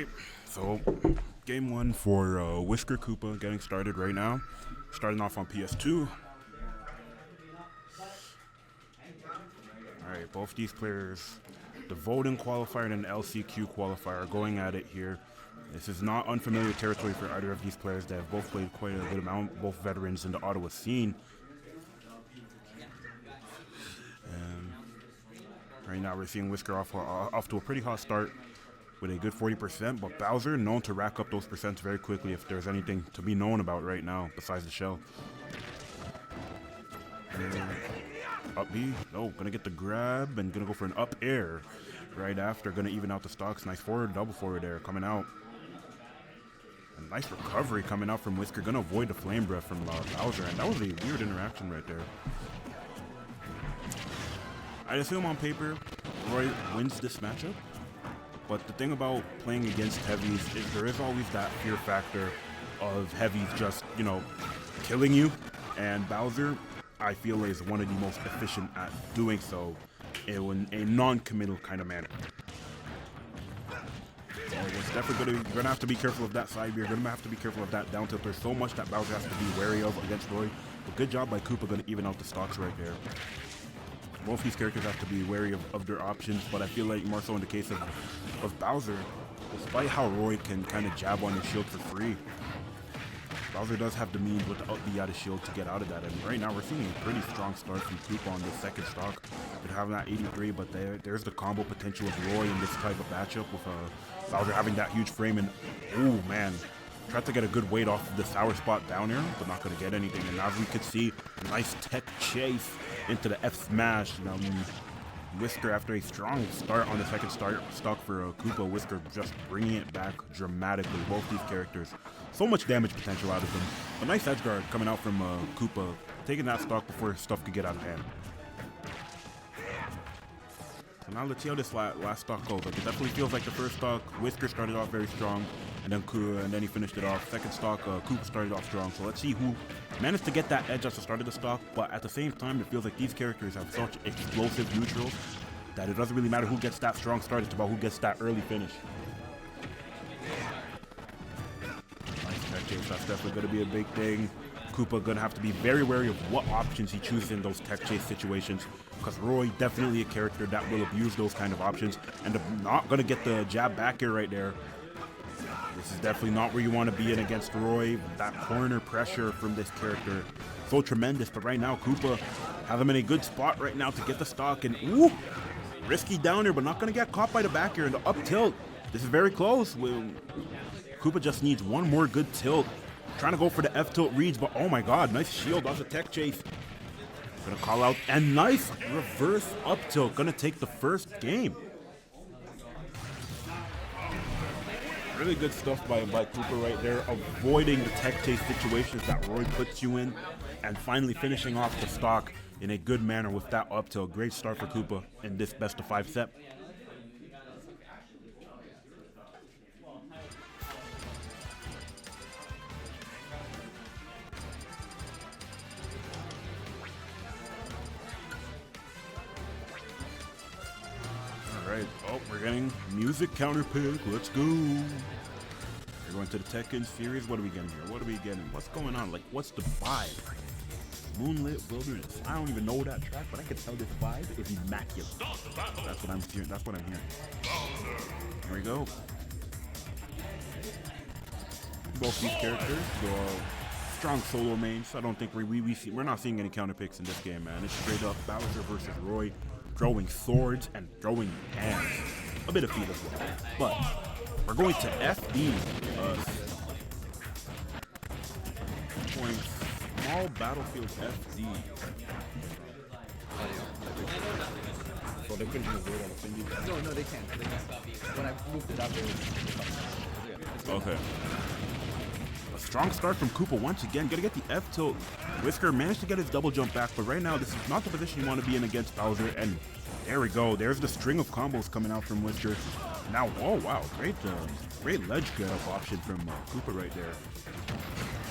Alright, so game one for Whisker Koopa getting started right now. Starting off on PS2. Alright, both these players, the voting qualifier and the LCQ qualifier, are going at it here. This is not unfamiliar territory for either of these players. They have both played quite a good amount, both veterans in the Ottawa scene. And right now we're seeing Whisker off to a pretty hot start with a good 40%, but Bowser known to rack up those percents very quickly if there's anything to be known about right now besides the shell. Up B, no, gonna get the grab and gonna go for an up air right after, gonna even out the stocks. Nice forward, double forward there coming out. A nice recovery coming out from Whisker, gonna avoid the flame breath from Bowser, and that was a weird interaction right there. I'd assume on paper, Roy wins this matchup. But the thing about playing against heavies is there is always that fear factor of heavies just, killing you. And Bowser, I feel, is one of the most efficient at doing so in a non-committal kind of manner. So it's definitely you're gonna have to be careful of that side B. You're gonna have to be careful of that down tilt. There's so much that Bowser has to be wary of against Roy. But good job by Koopa, gonna even out the stocks right there. Both these characters have to be wary of their options, but I feel like more so in the case of Bowser, despite how Roy can kind of jab on your shield for free, Bowser does have the means with the up B out of shield to get out of that. And right now we're seeing a pretty strong start from Koopa on the second stock. They're having that 83, but there's the combo potential of Roy in this type of matchup with Bowser having that huge frame. And oh man, tried to get a good weight off of the sour spot down here, but not going to get anything. And as we could see, a nice tech chase into the F smash. Whisker, after a strong start on the second stock for Koopa, Whisker just bringing it back dramatically. Both these characters, so much damage potential out of them. A nice edge guard coming out from Koopa, taking that stock before stuff could get out of hand. So now let's see how this last stock goes. Like, it definitely feels like the first stock, Whisker started off very strong, and then he finished it off. Second stock, Koopa started off strong. So let's see who managed to get that edge at the start of the stock, but at the same time, it feels like these characters have such explosive neutrals that it doesn't really matter who gets that strong start, it's about who gets that early finish. Nice tech chase, that's definitely going to be a big thing. Koopa going to have to be very wary of what options he chooses in those tech chase situations, because Roy definitely a character that will abuse those kind of options, and not going to get the jab back here right there. This is definitely not where you want to be in against Roy. That corner pressure from this character, so tremendous. But right now, Koopa has him in a good spot right now to get the stock. And ooh, risky down here, but not going to get caught by the back here. And the up tilt, this is very close. Koopa just needs one more good tilt. Trying to go for the F tilt reads, but oh my god, nice shield off the tech chase. Gonna call out, and nice reverse up tilt. Gonna take the first game. Really good stuff by Koopa right there, avoiding the tech chase situations that Roy puts you in, and finally finishing off the stock in a good manner with that up tilt. Great start for Koopa in this best of 5 set. Alright, oh, we're getting music counter pick. Let's go. We're going to the Tekken series. What are we getting here? What are we getting? What's going on? Like, what's the vibe? Moonlit Wilderness. I don't even know that track, but I can tell this vibe is immaculate. That's what I'm hearing. That's what I'm hearing. Here we go. Both these characters go strong solo mains. I don't think we're not seeing any counter picks in this game, man. It's straight up Bowser versus Roy, throwing swords and throwing hands. A bit of feet as well. But we're going to FD. Going small battlefield FD. So they couldn't even do it on the thingy? No, they can't. When I moved it up, it was okay. A strong start from Koopa once again. Gonna get the F tilt. Whisker managed to get his double jump back, but right now this is not the position you want to be in against Bowser. And there we go. There's the string of combos coming out from Whisker. Now, oh wow, great ledge get up option from Koopa right there.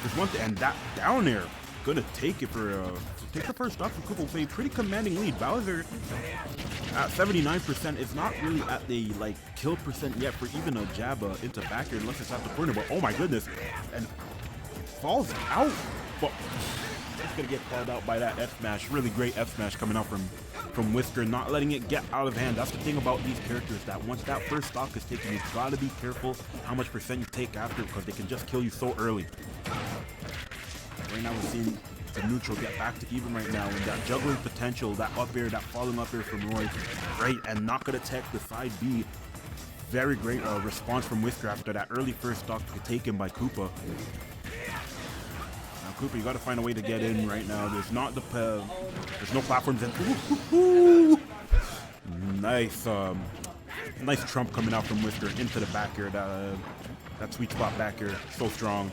There's one thing, and that down air gonna take it for take the first stock for Koopa with a pretty commanding lead. Bowser at 79% is not really at the like kill percent yet for even a jab into back air unless it's at the corner. But oh my goodness, and falls out. But it's gonna get called out by that F smash. Really great F smash coming out from Whisker, not letting it get out of hand. That's the thing about these characters, that once that first stock is taken, you've got to be careful how much percent you take after, because they can just kill you so early. Right now we're seeing the neutral get back to even right now, and that juggling potential, that up air, that falling up air from Roy, great, and not gonna tech the side B. Very great response from Whisker after that early first stock taken by Koopa. Koopa, you got to find a way to get in right now. There's not the there's no platforms. And nice, nice trump coming out from Whisker into the back air. That sweet spot back air, so strong.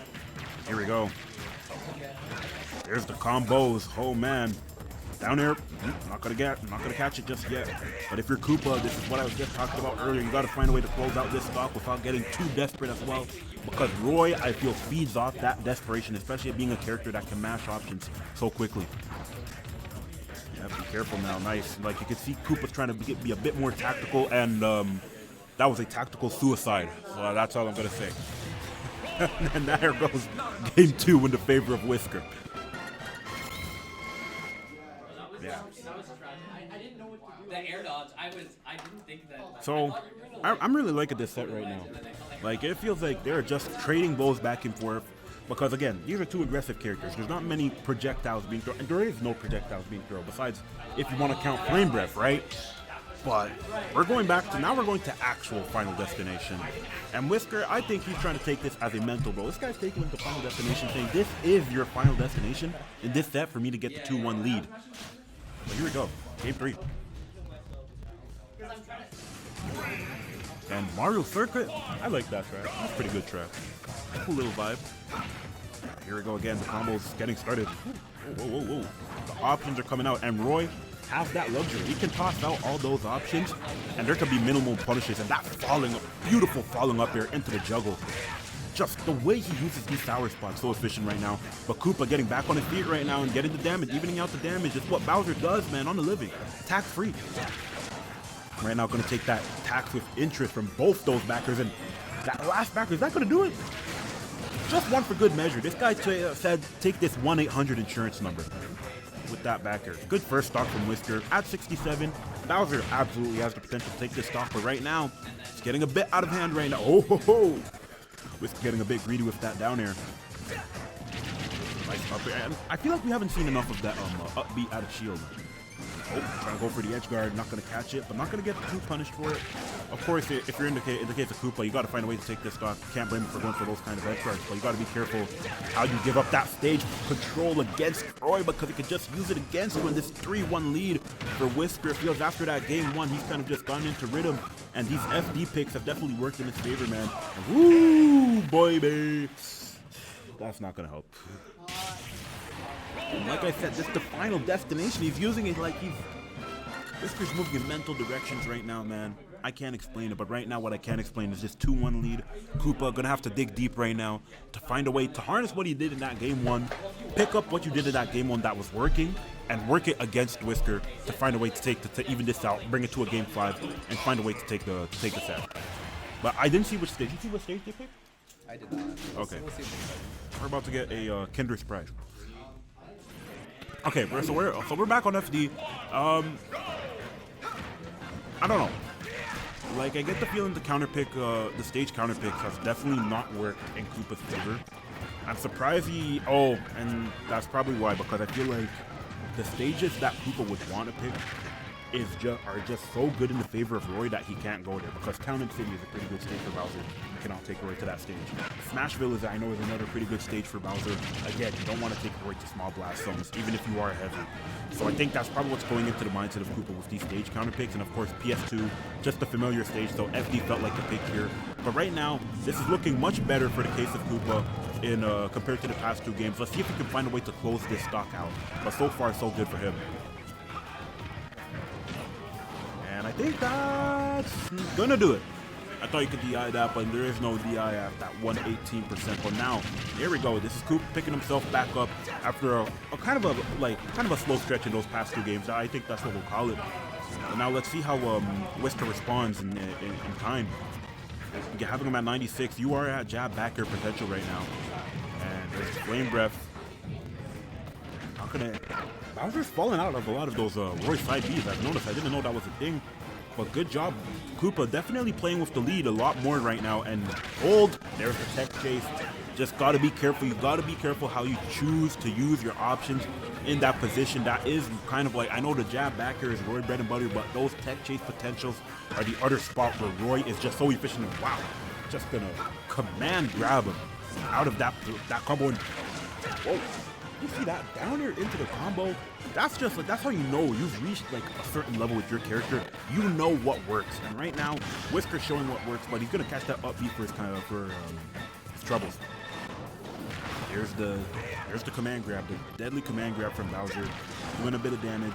Here we go. There's the combos. Oh man, down air. Not gonna catch it just yet. But if you're Koopa, this is what I was just talking about earlier. You got to find a way to close out this stock without getting too desperate as well. Because Roy, I feel, feeds off that desperation, especially being a character that can mash options so quickly. You have to be careful now. Nice. Like you can see, Koopa's trying to be a bit more tactical, and that was a tactical suicide. So that's all I'm gonna say. And there goes game 2 in the favor of Whisker. Yeah. The air dodge, I didn't think that. So, I'm really liking this set right now. Like, it feels like they're just trading blows back and forth. Because, again, these are two aggressive characters. There's not many projectiles being thrown. And there is no projectiles being thrown, besides if you want to count flame breath, right? But we're going back to, now we're going to actual Final Destination. And Whisker, I think he's trying to take this as a mental blow. This guy's taking it to Final Destination, saying this is your Final Destination in this set for me to get the 2-1 lead. But here we go, game 3. And Mario Circuit, I like that track. That's a pretty good track. Cool little vibe. Here we go again, the combo's getting started. Whoa, whoa, whoa. The options are coming out, and Roy has that luxury. He can toss out all those options, and there can be minimal punishes, and that beautiful falling up there into the juggle. Just the way he uses these sour spots, so efficient right now. But Koopa getting back on his feet right now and getting the damage, evening out the damage is what Bowser does, man, on the living. Tax free. Right now, going to take that tax with interest from both those backers, and that last backer, is that going to do it? Just one for good measure. This guy said, take this 1-800 insurance number with that backer. Good first stock from Whisker at 67. Bowser absolutely has the potential to take this stock, but right now, it's getting a bit out of hand right now. Oh, ho, ho. Whisker getting a bit greedy with that down air. Nice up air. And I feel like we haven't seen enough of that upbeat out of shield. Oh, trying to go for the edge guard, not going to catch it, but not going to get too punished for it. Of course, if you're in the case of Koopa, you got to find a way to take this stock. Can't blame him for going for those kind of edge guards, but you got to be careful how you give up that stage control against Roy, because he could just use it against you in this 3-1 lead for Whisker. It feels after that game 1, he's kind of just gone into rhythm, and these FD picks have definitely worked in his favor, man. Woo, baby. That's not going to help. And like I said, this is the Final Destination. He's using it like Whisker's moving in mental directions right now, man. I can't explain it, but right now what I can explain is this 2-1 lead. Koopa gonna have to dig deep right now to find a way to harness what he did in that game 1, pick up what you did in that game 1 that was working, and work it against Whisker to find a way to even this out, bring it to a game 5, and find a way to take the set. But I didn't see which stage. Did you see what stage they picked? I did not. Okay. We'll see. We're about to get a Kinder Surprise. Okay, so we're back on FD. I don't know. Like, I get the feeling the stage counter pick has definitely not worked in Koopa's favor. I'm surprised and that's probably why, because I feel like the stages that Koopa would want to pick are just so good in the favor of Roy that he can't go there, because Town and City is a pretty good stage for Bowser. You cannot take Roy to that stage. Smashville is another pretty good stage for Bowser. Again, you don't want to take Roy to small blast zones, even if you are heavy. So I think that's probably what's going into the mindset of Koopa with these stage counter picks, and of course PS2, just a familiar stage, so FD felt like the pick here. But right now, this is looking much better for the case of Koopa in compared to the past 2 games. Let's see if we can find a way to close this stock out. But so far, so good for him. And I think that's gonna do it. I thought you could DI that, but there is no DI at that 118%. But now, here we go. This is Koopa picking himself back up after a kind of a slow stretch in those past 2 games. I think that's what we'll call it. But now let's see how Whisker responds in time. Having him at 96, you are at jab backer potential right now. And there's Flame Breath. Not gonna. Bowser's falling out of a lot of those Roy side Bs. I've noticed. I didn't know that was a thing. But good job, Koopa. Definitely playing with the lead a lot more right now. And hold. There's the tech chase. Just gotta be careful. You gotta be careful how you choose to use your options in that position. That is kind of like, I know the jab backer is Roy bread and butter, but those tech chase potentials are the other spot where Roy is just so efficient. And wow, just gonna command grab him out of that combo. And whoa, you see that down here into the combo? That's just like, that's how you know you've reached like a certain level with your character. You know what works. And right now, Whisker's showing what works, but he's gonna catch that up B for his his troubles. There's the command grab, the deadly command grab from Bowser, doing a bit of damage.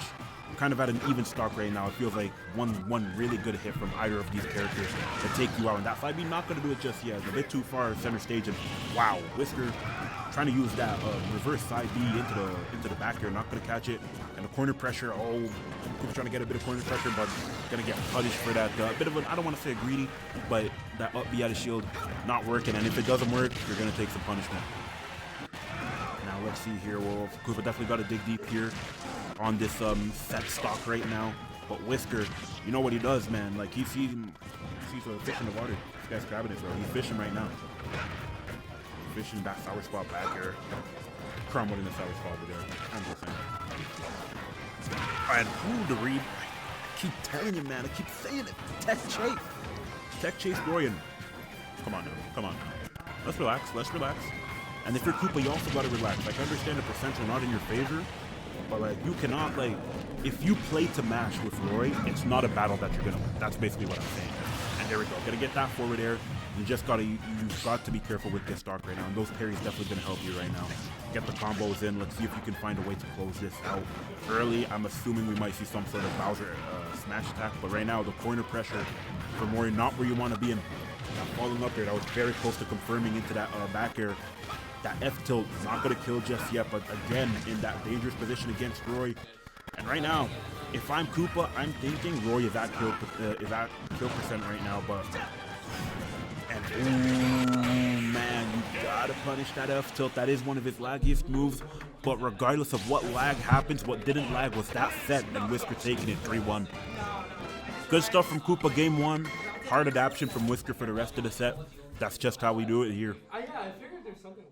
I'm kind of at an even stock right now. It feels like one really good hit from either of these characters to take you out. And that side B not going to do it just yet. It's a bit too far center stage. And wow, Whisker trying to use that reverse side B into the back here, not going to catch it. And the corner pressure, oh, Koopa trying to get a bit of corner pressure, but going to get punished for that. Bit of an, I don't want to say greedy, but that up B out of shield not working. And if it doesn't work, you're going to take some punishment. Now let's see here. Well, Koopa definitely got to dig deep here on this set stock right now. But Whisker, you know what he does, man. Like he sees a fish in the water. This guy's grabbing it, bro. He's fishing right now. Fishing that sour spot back here. Crumbled in the sour spot over there. I'm just saying. And ooh, the read. I keep telling you, man. I keep saying it. Tech chase. Tech chase Royan. Come on now. Come on now. Let's relax. Let's relax. And if you're Koopa, you also gotta relax. Like, I understand the percents are not in your favor, but like, you cannot, like, if you play to mash with Roy, it's not a battle that you're gonna win. That's basically what I'm saying. And there we go. Gotta get that forward air. You just gotta, you've got to be careful with this stock right now. And those parries definitely gonna help you right now. Get the combos in. Let's see if you can find a way to close this out early. I'm assuming we might see some sort of Bowser smash attack, but right now the corner pressure for Roy, not where you want to be in. Falling up there, that was very close to confirming into that back air. That F tilt not gonna kill just yet, but again in that dangerous position against Roy. And right now, if I'm Koopa, I'm thinking Roy is at kill percent right now. But and ooh, man, you gotta punish that F tilt. That is one of his laggiest moves. But regardless of what lag happens, what didn't lag was that set, and Whisker taking it 3-1. Good stuff from Koopa game 1. Hard adaptation from Whisker for the rest of the set. That's just how we do it here. Yeah, I figured there's something.